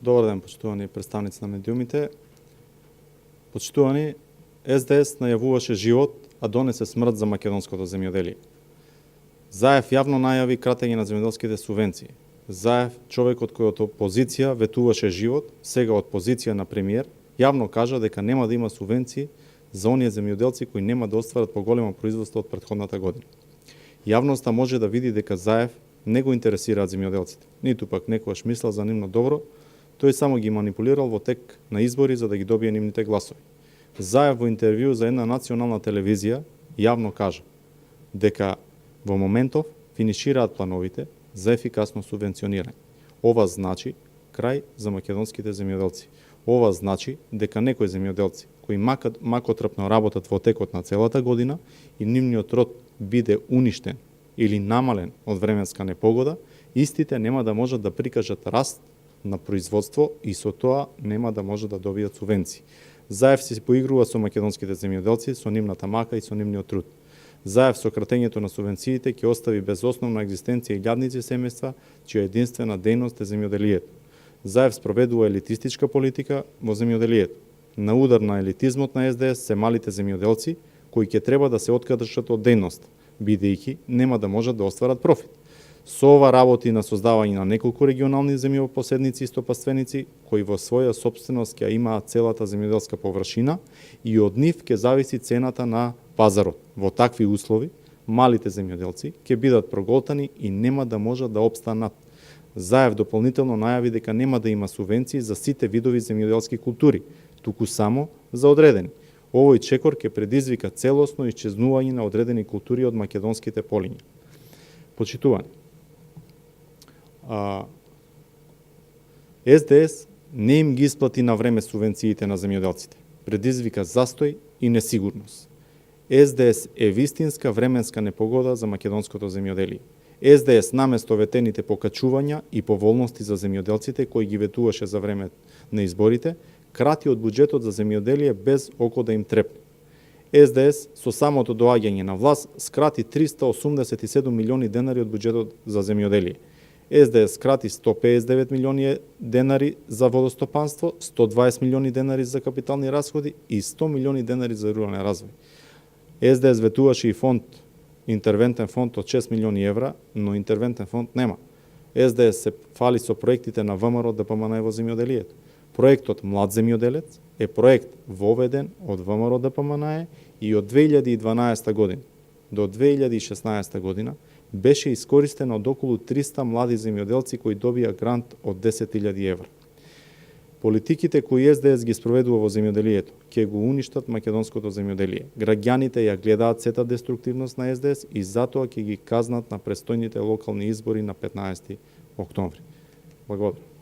Добар ден, почитувани представници на медиумите. Почитувани, СДС најавуваше живот, а донесе смрт за македонското земјоделие. Заев јавно најави кратење на земјоделските субвенции. Заев, човекот кој од опозиција ветуваше живот, сега од позиција на премиер, јавно кажа дека нема да има субвенции за оние земјоделци кои нема да остварат поголемо производство од претходната година. Јавноста може да види дека Заев не го интересираат земјоделците, ниту пак некогаш мислел за нивно добро, тој само ги манипулирал во тек на избори за да ги добие нивните гласови. Заев во интервју за една национална телевизија јавно кажа дека во моментов финишираат плановите за ефикасно субвенционирање. Ова значи крај за македонските земјоделци. Ова значи дека некои земјоделци кои макотрпно работат во текот на целата година и нивниот род биде уништен или намален од временска непогода, истите нема да можат да прикажат раст на производство и со тоа нема да може да добијат субвенции. Заев се поигрува со македонските земјоделци, со нивната мака и со нивниот труд. Заев со кратењето на субвенциите ќе остави без основна екзистенција илјадници семејства, чија единствена дејност е земјоделието. Заев спроведува елитистичка политика во земјоделието. На удар на елитизмот на СДС се малите земјоделци, кои ќе треба да се откажат од дејност, бидејќи нема да можат да остварат профит. Со ова работи на создавање на неколку регионални земјопоседници и стопанственици, кои во своја собственост ќе имаат целата земјоделска површина и од нив ќе зависи цената на пазарот. Во такви услови, малите земјоделци ќе бидат проголтани и нема да можат да опстанат. Заев дополнително најави дека нема да има субвенции за сите видови земјоделски култури, туку само за одредени. Овој чекор ќе предизвика целосно исчезнување на одредени култури од македонските полиња. Почитувани, СДС не им ги исплати на време субвенциите на земјоделците. Предизвика застој и несигурност. СДС е вистинска временска непогода за македонското земјоделие. СДС наместо ветените покачувања и поволности за земјоделците кои ги ветуваше за време на изборите, крати од буџетот за земјоделие без око да им трепне. СДС со самото доаѓање на власт скрати 387 милиони денари од буџетот за земјоделие. СДС скрати 159 милиони денари за водостопанство, 120 милиони денари за капитални расходи и 100 милиони денари за рурален развој. СДС ветуваше и интервентен фонд од 6 милиони евра, но интервентен фонд нема. СДС се фали со проектите на ВМРО ДПМН во земјоделието. Проектот Млад земјоделец е проект воведен од ВМРО ДПМН и од 2012 година до 2016 година беше искористен од околу 300 млади земјоделци кои добија грант од 10.000 евра. Политиките кои СДС ги спроведува во земјоделието ќе го уништат македонското земјоделие. Граѓаните ја гледаат сета деструктивност на СДС и затоа ќе ги казнат на престојните локални избори на 15 октомври. Благодарам.